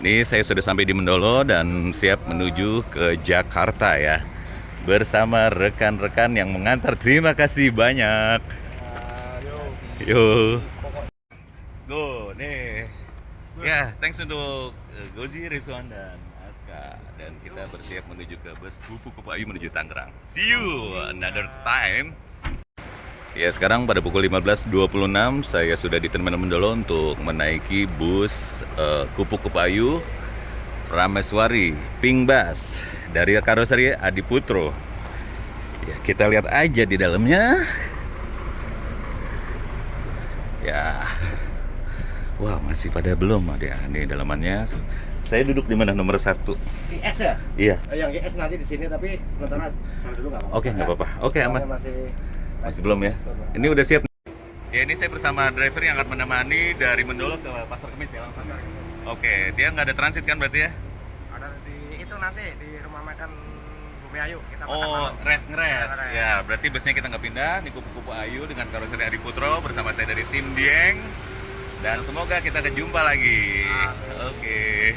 Ini saya sudah sampai di Mendolo dan siap menuju ke Jakarta ya. Bersama rekan-rekan yang mengantar. Terima kasih banyak. Yo. Go, nih. Ya, thanks untuk Gozi, Rizwan, dan Aska. Dan kita bersiap menuju ke bus Kupu Ayu menuju Tangerang. See you another time. Ya, sekarang pada pukul 15.26 saya sudah di Terminal Mendolo untuk menaiki bus Kupu Ayu Rameswari Pink Bus dari karoseri Adi Putro. Ya, kita lihat aja di dalamnya. Ya. Wah, masih pada belum ada nih dalamannya. Saya duduk di mana nomor 1? IS ya? Iya. Yang IS nanti di sini tapi sementara sana dulu nggak apa-apa. Oke, nggak apa-apa. Oke, aman. Masih belum ya? Ini udah siap. Ya, ini saya bersama driver yang akan menemani dari Mendolo ke Pasar Kemis ya langsung. Oke, dia nggak ada transit kan berarti ya? Ada di itu nanti di rumah makan Bumi Ayu kita makan Oh, malam. ngeres. Ngeres. Ya, berarti busnya kita nggak pindah di Kupu Ayu dengan karoseri Adi Putro bersama saya dari tim Dieng. Dan semoga kita kejumpa lagi. Oke.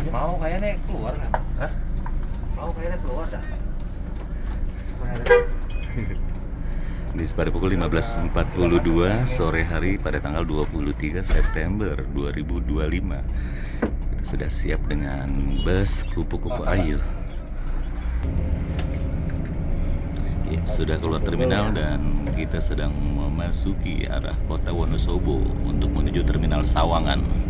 Mau kayaknya keluar kan? Hah? Mau kayaknya keluar dah. Ini pada pukul 15.42 sore hari pada tanggal 23 September 2025. Kita sudah siap dengan bus Kupu Ayu. Ya, sudah keluar terminal dan kita sedang memasuki arah kota Wonosobo untuk menuju terminal Sawangan.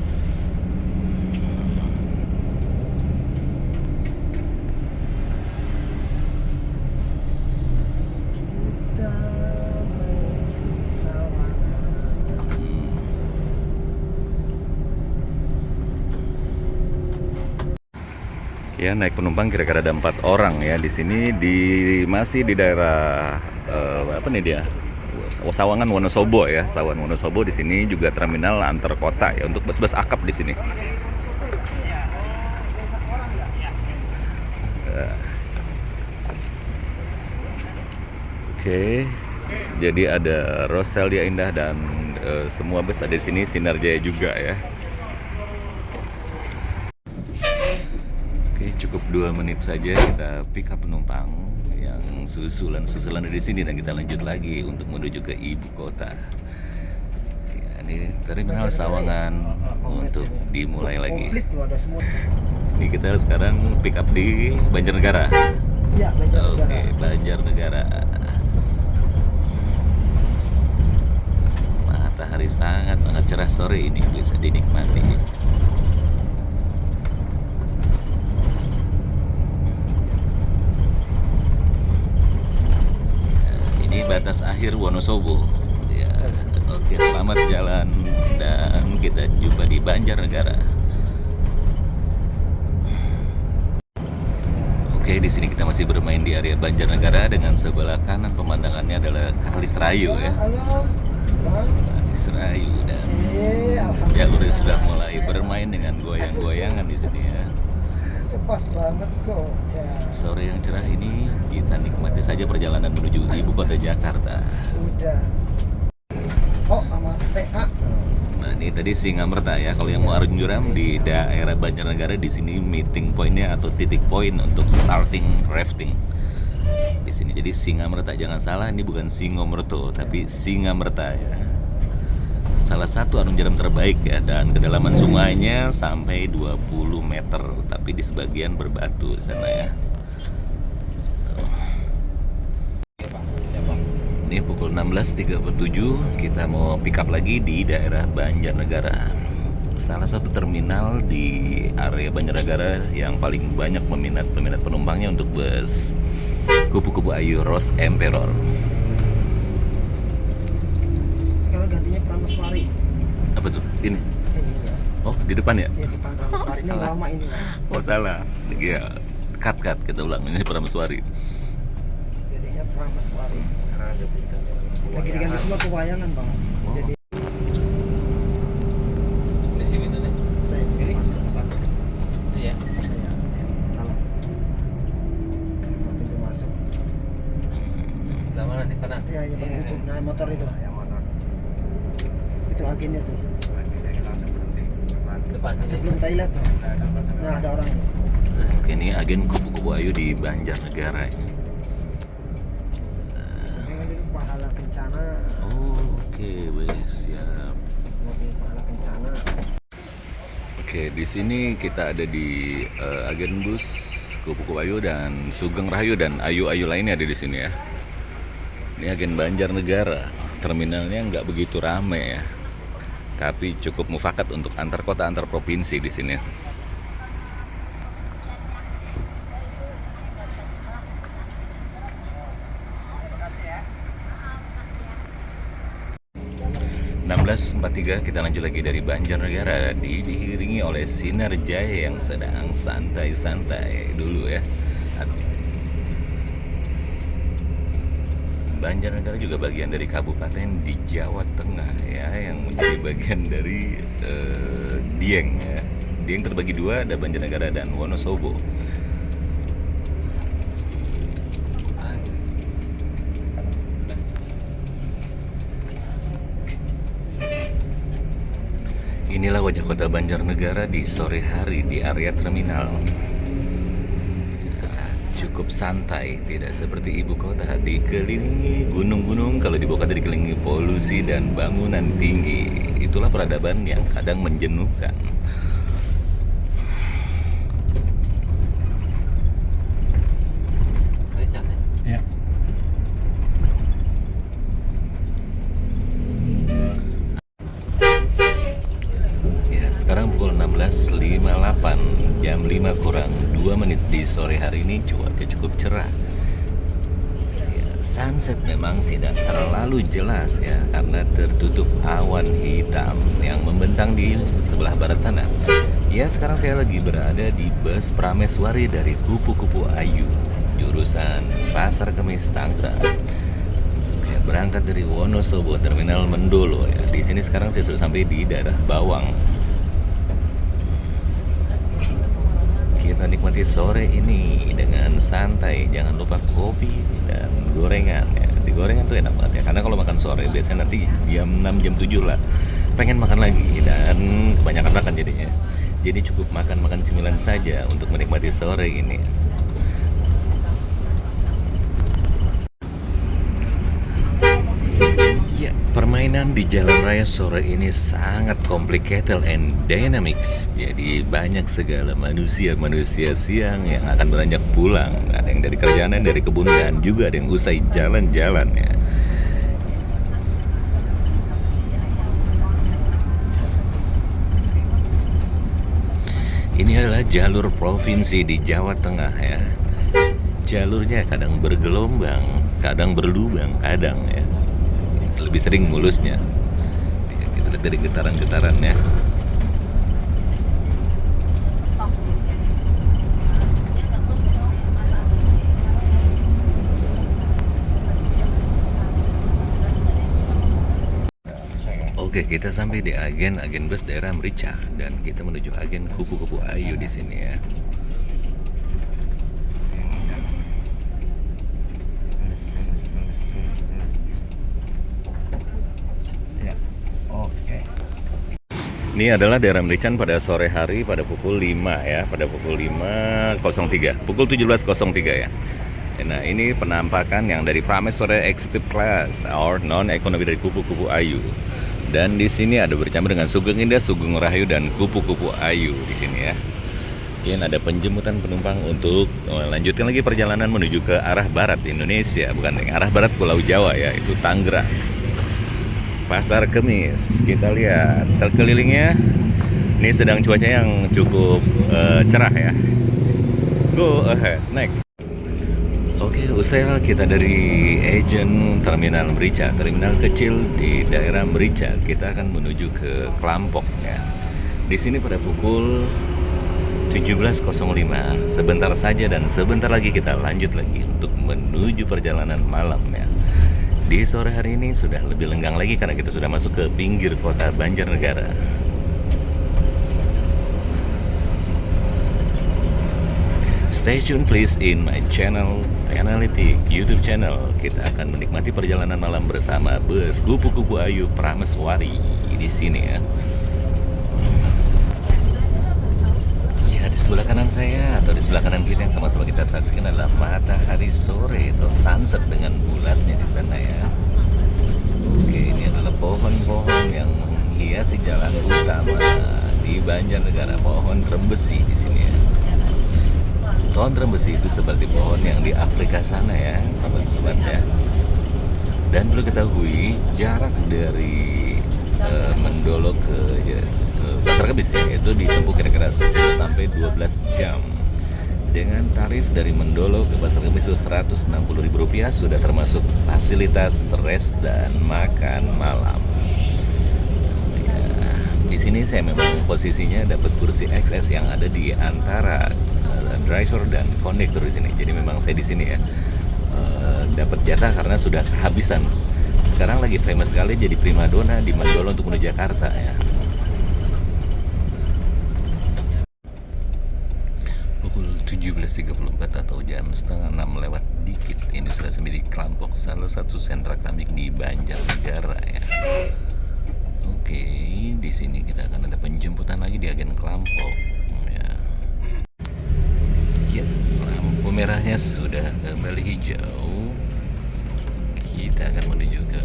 Ya, naik penumpang kira-kira ada 4 orang ya di sini masih di daerah apa nih dia? Sawangan Wonosobo ya. Sawangan Wonosobo di sini juga terminal antar kota ya untuk bus-bus akap di sini. Oke. Jadi ada Roselia Indah dan semua bus ada di sini, Sinar Jaya juga ya. Oke, cukup 2 menit saja kita pick up penumpang yang susulan dari sini dan kita lanjut lagi untuk menuju ke ibu kota. Ya, ini terminal Sawangan untuk dimulai lagi. Ini kita sekarang pick up di Banjarnegara. Ya, Banjarnegara. Oke, Banjarnegara. Matahari sangat cerah sore ini, bisa dinikmati. Ini batas akhir Wonosobo. Ya, oke, selamat jalan dan kita jumpa di Banjarnegara. Oke, di sini kita masih bermain di area Banjarnegara dengan sebelah kanan pemandangannya adalah Kali Serayu ya. Halo. Bang. Kali Serayu dan jalurnya sudah mulai bermain dengan goyang-goyangan di sini ya. Pas banget kok. Sore yang cerah ini kita nikmati saja perjalanan menuju ibu kota Jakarta. Udah. Oh, sama TA. Nah, ini tadi Singamerta ya. Kalau yang mau Arjun Juram di daerah Banjarnegara di sini meeting pointnya atau titik poin untuk starting rafting. Di sini jadi Singamerta, jangan salah, ini bukan Singomerto tapi Singamerta ya. Salah satu arung jeram terbaik ya, dan kedalaman sungainya sampai 20 meter tapi di sebagian berbatu di sana ya. Ini pukul 16.37 kita mau pick up lagi di daerah Banjarnegara. Salah satu terminal di area Banjarnegara yang paling banyak peminat penumpangnya untuk bus Kupu Ayu Rose Emperor. Sekarang gantinya Prameswari. Apa tuh? Ini? Ini ya. Oh, di depan ya? Iya, depan Prameswari. Ini lama ini, Pak. Oh, salah. Ya, cut kita ulang. Ini Prameswari. Jadinya Prameswari. Lagi diganti semua kewayangan, Bang. Oh. Jadi Di sini nih. ini Iya. saya kalau pintu masuk. Mana nih kanan? Iya, paling ujung. Nah, motor itu. Itu tuh agennya tuh. Depan Sebelum toilet tuh. Nah, ada orang tuh. Oke, ini agen kupu-kupu ayu di Banjarnegara ya. Yang dulu pahala kencana. Oke, baik, siap. Mobil pahala kencana. Oke, di sini kita ada di agen bus Kupu-Kupu Ayu dan Sugeng Rahayu dan ayu-ayu lainnya ada di sini ya. Ini agen Banjarnegara. Terminalnya nggak begitu rame ya, tapi cukup mufakat untuk antar kota antar provinsi di sini. .16.43 kita lanjut lagi dari Banjarnegara, diiringi oleh Sinar Jaya yang sedang santai-santai dulu ya. Banjarnegara juga bagian dari kabupaten di Jawa Tengah ya, yang menjadi bagian dari Dieng ya. Dieng terbagi dua, ada Banjarnegara dan Wonosobo. Inilah wajah kota Banjarnegara di sore hari di area terminal. Cukup santai, tidak seperti ibu kota dikelilingi gunung-gunung. Kalau di ibu kota dikelilingi polusi dan bangunan tinggi. Itulah peradaban yang kadang menjenuhkan. Ya. Ya, sekarang pukul 16.58, jam 5 kurang 2 menit di sore hari ini. Cuaca cukup cerah. Sunset memang tidak terlalu jelas ya, karena tertutup awan hitam yang membentang di sebelah barat sana. Ya, sekarang saya lagi berada di bus Prameswari dari Kupu-Kupu Ayu, jurusan Pasar Kemis Tangerang. Saya berangkat dari Wonosobo, Terminal Mendolo ya. Di sini sekarang saya sudah sampai di daerah Bawang. Kita nikmati sore ini dengan santai, jangan lupa kopi dan gorengan ya. Di gorengan tuh enak banget ya, karena kalau makan sore biasanya nanti jam 6, jam 7 lah pengen makan lagi dan kebanyakan makan jadinya. Jadi cukup makan cemilan saja untuk menikmati sore ini. Ya, permainan di jalan raya sore ini sangat complicated and dynamics. Jadi banyak segala manusia siang yang akan beranjak pulang. Ada yang dari kerjaan, dari kebun, dan juga ada yang usai jalan-jalan ya. Ini adalah jalur provinsi di Jawa Tengah ya. Jalurnya kadang bergelombang, kadang berlubang, kadang ya. Lebih sering mulusnya. Kita lihat dari getaran-getarannya. Oke, kita sampai di agen bus daerah Merica dan kita menuju agen Kupu-Kupu Ayu di sini ya. Ini adalah daerah Merican pada sore hari pada pukul 5 ya, pada pukul 5.03, pukul 17.03 ya. Nah, ini penampakan yang dari Prameswari Executive Class or non-ekonomi dari Kupu-Kupu Ayu. Dan di sini ada bercampur dengan Sugeng Indah, Sugeng Rahayu dan Kupu-Kupu Ayu di sini ya. Mungkin ada penjemputan penumpang untuk melanjutkan lagi perjalanan menuju ke arah barat Indonesia, bukan yang arah barat Pulau Jawa ya, itu Tangerang. Pasar Kemis, kita lihat sekelilingnya. Ini sedang cuaca yang cukup cerah ya. Go ahead, next. Oke, usai kita dari agen Terminal Merica, terminal kecil di daerah Merica, kita akan menuju ke Klampok ya. Di sini pada pukul 17.05, sebentar saja dan sebentar lagi kita lanjut lagi untuk menuju perjalanan malam ya. Di sore hari ini sudah lebih lenggang lagi karena kita sudah masuk ke pinggir kota Banjarnegara. Stay tune please in my channel, Analytic YouTube channel. Kita akan menikmati perjalanan malam bersama bus Kupu-Kupu Ayu Prameswari. di sini ya. Ya, di sebelah kanan saya atau di sebelah kanan kita yang sama-sama kita saksikan adalah matahari sore atau sunset dengan bulatnya di sana ya. Oke, ini adalah pohon-pohon yang menghiasi jalan utama di Banjarnegara, pohon trembesi di sini ya. Pohon trembesi itu seperti pohon yang di Afrika sana ya, sobat-sobat ya. Dan perlu ketahui jarak dari Mendolo ke Pasar Kebis ya, itu ditempuh kira-kira 10 sampai 12 jam. Dengan tarif dari Mendolo ke Pasar Kebis itu Rp160.000 sudah termasuk fasilitas rest dan makan malam. Ya, di sini saya memang posisinya dapat kursi XS yang ada di antara driver dan kondektur di sini. Jadi memang saya di sini ya dapat jatah karena sudah kehabisan. Sekarang lagi famous sekali jadi primadona di Mendolo untuk menuju Jakarta ya. Pukul 17.34 atau jam setengah 6 lewat dikit. Ini sudah sampai di Klampok, salah satu sentra keramik di Banjarnegara ya. Oke, di sini kita akan ada penjemputan lagi di agen Klampok. Ya. Yes, lampu merahnya sudah kembali hijau. Kita akan menuju ke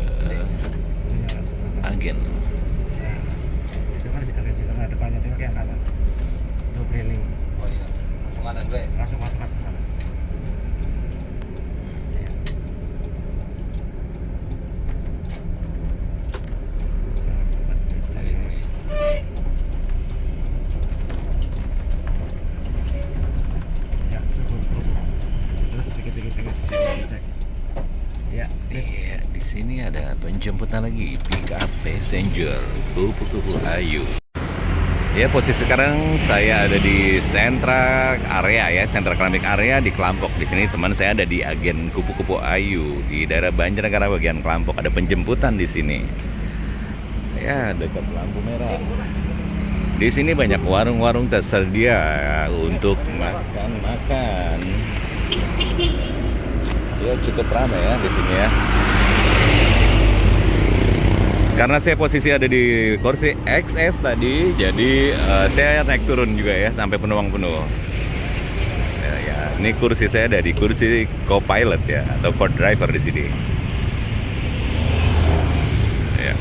agen. Itu kan kita lihat di depannya itu kayak kanan. Itu keliling. Oh iya, kanan gue. Langsung masuk ke sana. Ya, cukup. Terus dikit-dikit cek. Ya, Iya, di sini ada penjemputan lagi pick up passenger kupu-kupu Ayu. Ya, posisi sekarang saya ada di sentra area ya, sentra keramik area di Klampok. Di sini teman saya ada di agen kupu-kupu Ayu di daerah Banjarnegara bagian Klampok. Ada penjemputan di sini. Ya, dekat lampu merah. Di sini banyak warung-warung tersedia untuk makan-makan. Ya, cukup ramai ya di sini ya. Karena saya posisi ada di kursi XS tadi, jadi saya naik turun juga ya sampai penumpang penuh. Ya, ini kursi saya ada di kursi co-pilot ya atau co-driver di sini. Ya.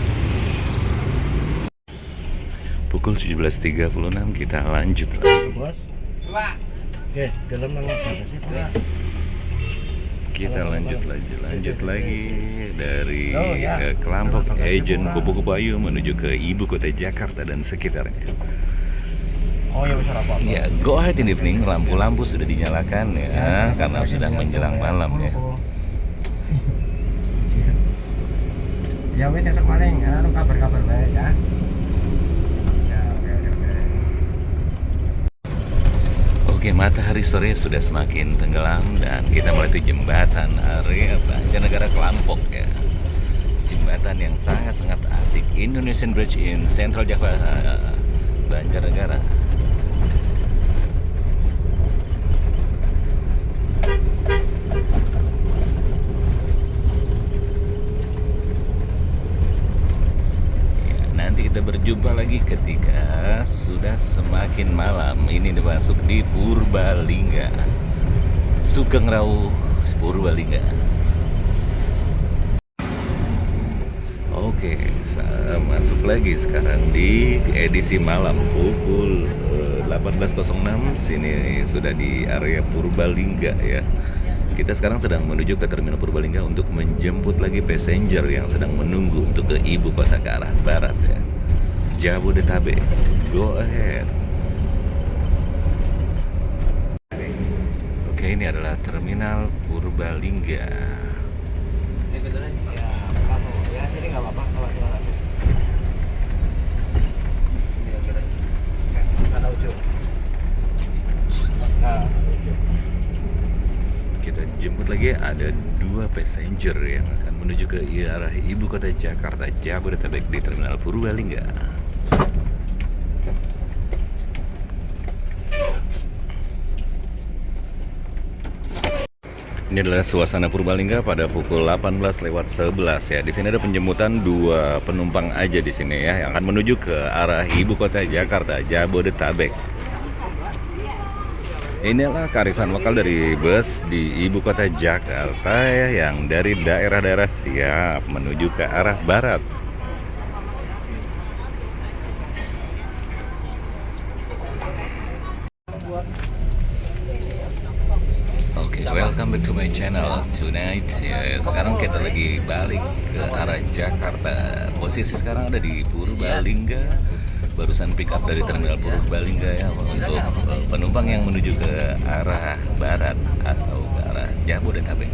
Pukul 17.36 kita lanjut lagi. Bos. Oke, dalam nama apa sih, Pak? Kita lanjut lagi dari Klampok Agent Kupu-Kupu Ayu menuju ke ibu kota Jakarta dan sekitarnya. Oh ya, besar apa? Ya, go ahead in the evening, lampu-lampu sudah dinyalakan ya, karena sudah menjelang malam ya. Ya wes esok maling, kabar-kabar baik ya. Oke, matahari sore sudah semakin tenggelam dan kita melewati jembatan area Banjarnegara Klampok ya. Jembatan yang sangat-sangat asik, Indonesian Bridge in Central Java, Banjarnegara. Nanti kita berjumpa lagi ketika sudah semakin malam. Ini masuk di Purbalingga, Sugeng Rawu, Purbalingga. Oke, saya masuk lagi sekarang di edisi malam pukul 18.06. Sini sudah di area Purbalingga ya. Kita sekarang sedang menuju ke terminal Purbalingga untuk menjemput lagi passenger yang sedang menunggu untuk ke ibu kota ke arah barat ya, Jabodetabek. Go ahead. Oke, ini adalah terminal Purbalingga. Ini beneran ya, kamu ya sini nggak apa-apa kalau silakan. Ini yang kira. Kata ujung. Nah, ujung. Kita jemput lagi, ada 2 passenger yang akan menuju ke arah ibu kota Jakarta, Jabodetabek di terminal Purbalingga. Ini adalah suasana Purbalingga pada pukul 18:11 ya. Di sini ada penjemputan 2 penumpang aja di sini ya, yang akan menuju ke arah ibu kota Jakarta, Jabodetabek. Inilah kearifan lokal dari bus di ibu kota Jakarta ya, yang dari daerah-daerah siap menuju ke arah barat. Oke, welcome back to my channel tonight. Ya, sekarang kita lagi balik ke arah Jakarta. Posisi sekarang ada di Purbalingga. Barusan pick up dari terminal Purbalingga ya, untuk penumpang yang menuju ke arah barat atau ke arah Jabodetabek.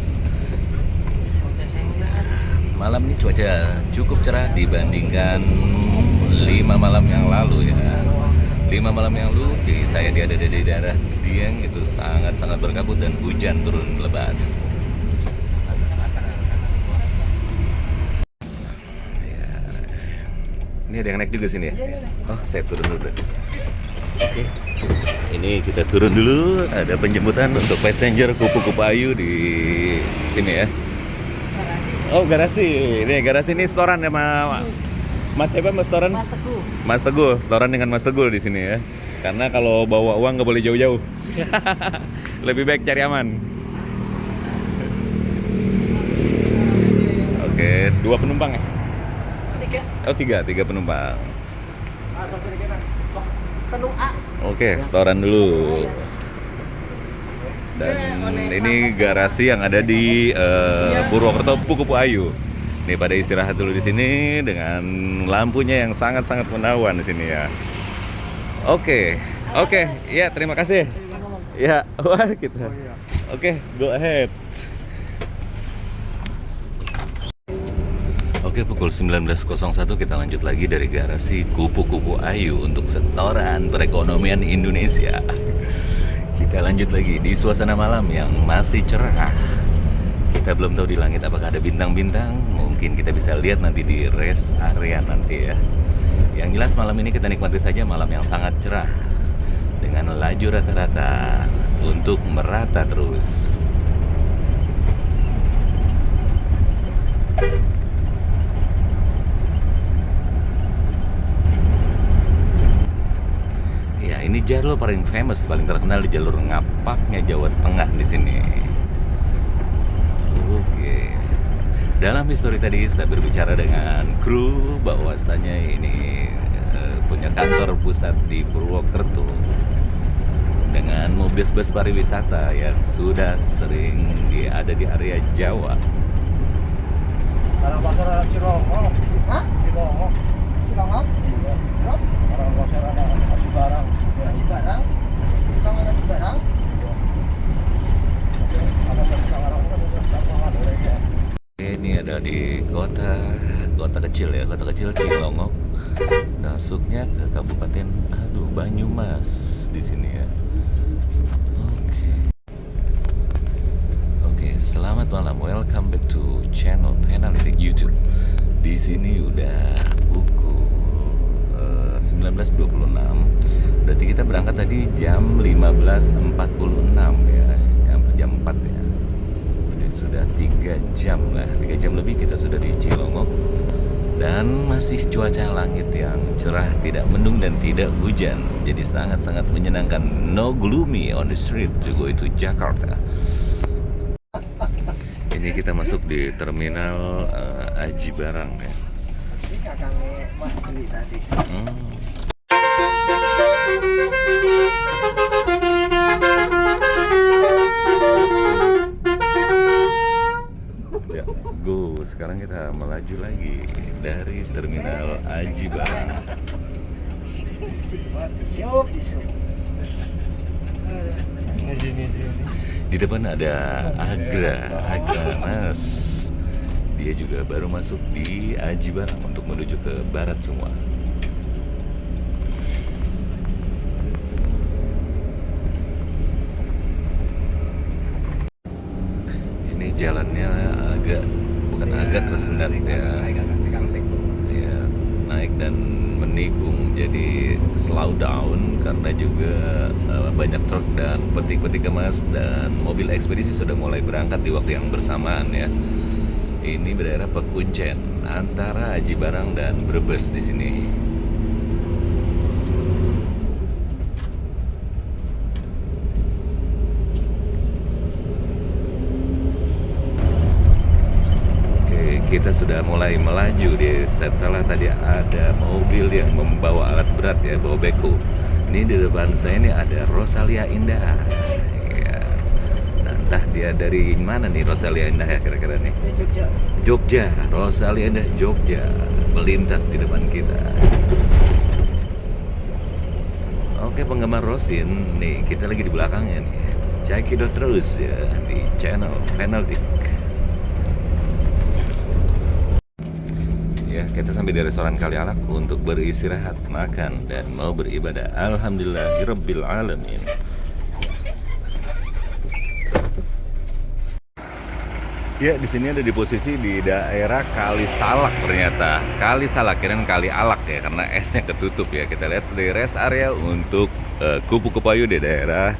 Malam ini cuaca cukup cerah dibandingkan 5 malam yang lalu ya. 5 malam yang lalu saya ada di daerah Dieng, itu sangat-sangat berkabut dan hujan turun lebat. Ya. Ini ada yang naik juga sini ya? Oh, saya turun dulu. Oke. Ini kita turun dulu, ada penjemputan untuk passenger kupu-kupu ayu di sini ya. Oh, garasi. Ini garasi ini setoran sama Mas siapa Mas setoran? Mas Teguh. Mas Teguh, setoran dengan Mas Teguh di sini ya. Karena kalau bawa uang nggak boleh jauh-jauh. Lebih baik cari aman. Oke, 2 penumpang ya? 3. Oh, 3 penumpang. Penuh A. Oke, setoran dulu. Dan ini garasi yang ada di Purwokerto Kupu-kupu Ayu. Nih pada istirahat dulu di sini dengan lampunya yang sangat-sangat menawan di sini ya. Oke, ya terima kasih. Ya, wah kita. Oke, go ahead. Oke, pukul 19.01 kita lanjut lagi dari garasi Kupu-kupu Ayu untuk setoran perekonomian Indonesia. Kita lanjut lagi di suasana malam yang masih cerah. Kita belum tahu di langit apakah ada bintang-bintang. Mungkin kita bisa lihat nanti di rest area nanti ya. Yang jelas malam ini kita nikmati saja malam yang sangat cerah dengan laju rata-rata untuk merata terus. Ya, ini jalur paling famous, paling terkenal di jalur ngapaknya Jawa Tengah di sini. Oke. Dalam histori tadi saya berbicara dengan kru bahwasanya ini punya kantor pusat di Purwokerto dengan mobil bus pariwisata yang sudah sering ada di area Jawa. Barang pasar Cilongok. Hah? Cilongok. Cilongok. Iya. Terus Barang pasar ada Aji Barang. Aji Barang. Cilongok Aji Barang. Ada Cikarang kan udah lapangan ya. Ini ada di kota kecil ya, kota kecil Cilongok. Masuknya ke Kabupaten Banyumas di sini ya. Oke, selamat malam. Welcome back to channel Penalitik YouTube. Di sini udah pukul 19.26. Berarti kita berangkat tadi jam 15.46 ya. Jam 4 ya. Jadi sudah 3 jam lah, 3 jam lebih kita sudah di Cilongok. Dan masih cuaca langit yang cerah, tidak mendung dan tidak hujan. Jadi sangat-sangat menyenangkan. No gloomy on the street to go to Jakarta. Ini kita masuk di terminal Aji Barang ya. Ini kakaknya Mas Dwi tadi. Ya, go. Sekarang kita melaju lagi dari terminal Aji Barang. Siup. Di depan ada Agra Mas. Dia juga baru masuk di Aji Barang untuk menuju ke barat semua. Ini jalannya bukan agak tersendat ya. Ya, naik dan menikung, jadi slow down karena juga banyak truk dan peti-peti kemas dan mobil ekspedisi sudah mulai berangkat di waktu yang bersamaan ya. Ini daerah Pekuncen antara Aji Barang dan Brebes di sini. Kita sudah mulai melaju setelah tadi ada mobil yang membawa alat berat ya, bawa beko. Ini di depan saya ini ada Rosalia Indah ya. Nah, entah dia dari mana nih Rosalia Indah ya kira-kira nih. Jogja. Jogja, Rosalia Indah Jogja melintas di depan kita. Oke penggemar Rosin, nih kita lagi di belakangnya nih. Cekidot terus ya di channel Penaltik. Ya, kita sampai di restoran Kalialak untuk beristirahat, makan, dan mau beribadah. Alhamdulillahirabbil alamin. Ya, di sini ada di posisi di daerah Kali Salak ternyata. Kali Salak kirain Kali Alak ya, karena S-nya ketutup ya. Kita lihat di rest area untuk kupu-kupu ayu di daerah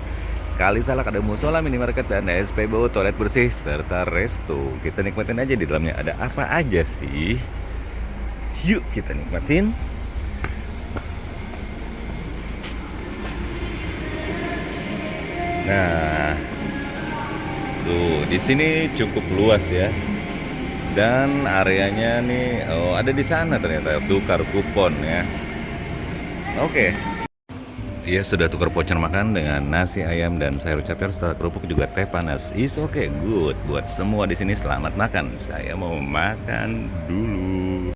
Kali Salak. Ada musola, minimarket, dan SPBU, toilet bersih, serta resto. Kita nikmatin aja di dalamnya ada apa aja sih. Yuk kita nikmatin. Nah, tuh di sini cukup luas ya. Dan areanya nih, oh ada di sana ternyata tukar kupon ya. Oke. Ya sudah tukar voucher makan dengan nasi ayam dan sayur caper setelah kerupuk juga teh panas. Is okay, good. Buat semua di sini selamat makan. Saya mau makan dulu.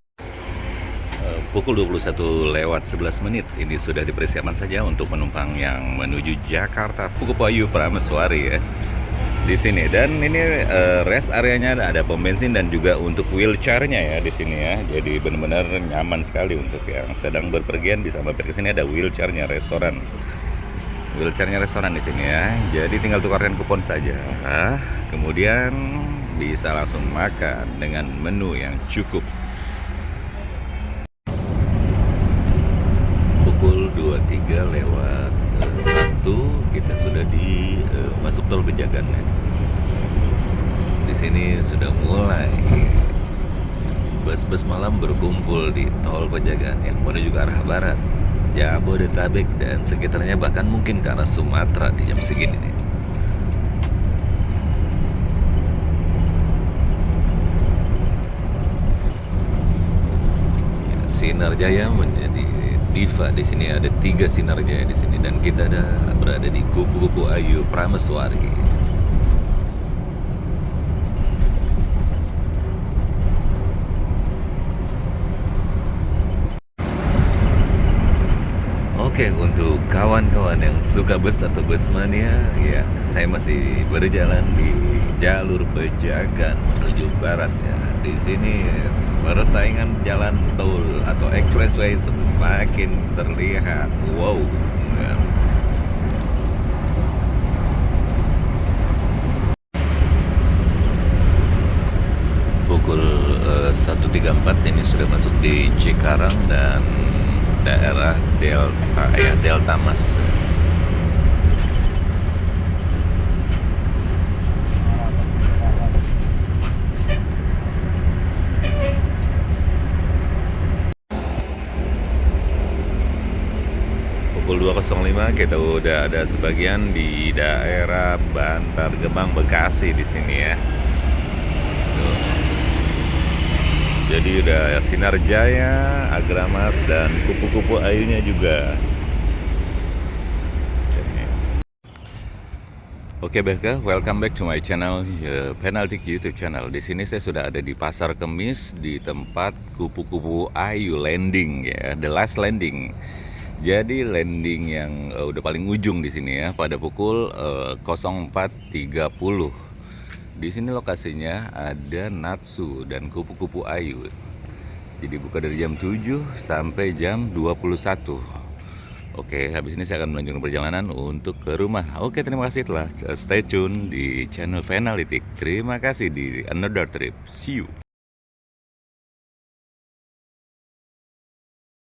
Pukul 21:11 ini sudah dipersiapkan saja untuk penumpang yang menuju Jakarta Kupu Ayu Prameswari ya di sini. Dan ini rest areanya ada pom bensin dan juga untuk wheelchairnya ya di sini ya. Jadi benar-benar nyaman sekali untuk yang sedang berpergian bisa mampir ke sini. Ada wheelchairnya restoran di sini ya. Jadi tinggal tukarkan kupon saja. Kemudian bisa langsung makan dengan menu yang cukup. Pukul 23:01 kita sudah di masuk tol Pejagan ya. Di sini sudah mulai bus-bus malam berkumpul di tol Pejagan yang menuju ke arah barat, Jabodetabek dan sekitarnya, bahkan mungkin ke arah Sumatera di jam segini nih. Sinar Jaya menjadi diva di sini. Ada 3 Sinar Jaya di sini dan kita berada di Kupu-kupu Ayu Prameswari. Oke, untuk kawan-kawan yang suka bus atau bus mania, ya saya masih berjalan di jalur Pejagan menuju barat ya. Di sini persaingan jalan tol atau expressway semakin terlihat. Wow ya. Pukul 1:34 ini sudah masuk di Cikarang dan daerah Delta Mas. Pukul 2:05 kita udah ada sebagian di daerah Bantar Gebang Bekasi di sini ya. Tuh. Jadi udah Sinar Jaya, Agramas dan Kupu-kupu Ayunya juga. Oke BK, welcome back to my channel, Penaltik YouTube channel. Di sini saya sudah ada di Pasar Kemis di tempat Kupu-kupu Ayu landing ya, the last landing. Jadi landing yang udah paling ujung di sini ya pada pukul 04.30. Di sini lokasinya ada Natsu dan Kupu-kupu Ayu. Jadi buka dari jam 7 sampai jam 21. Oke, habis ini saya akan melanjutkan perjalanan untuk ke rumah. Oke, terima kasih telah stay tune di channel Penalitik. Terima kasih di another trip. See you.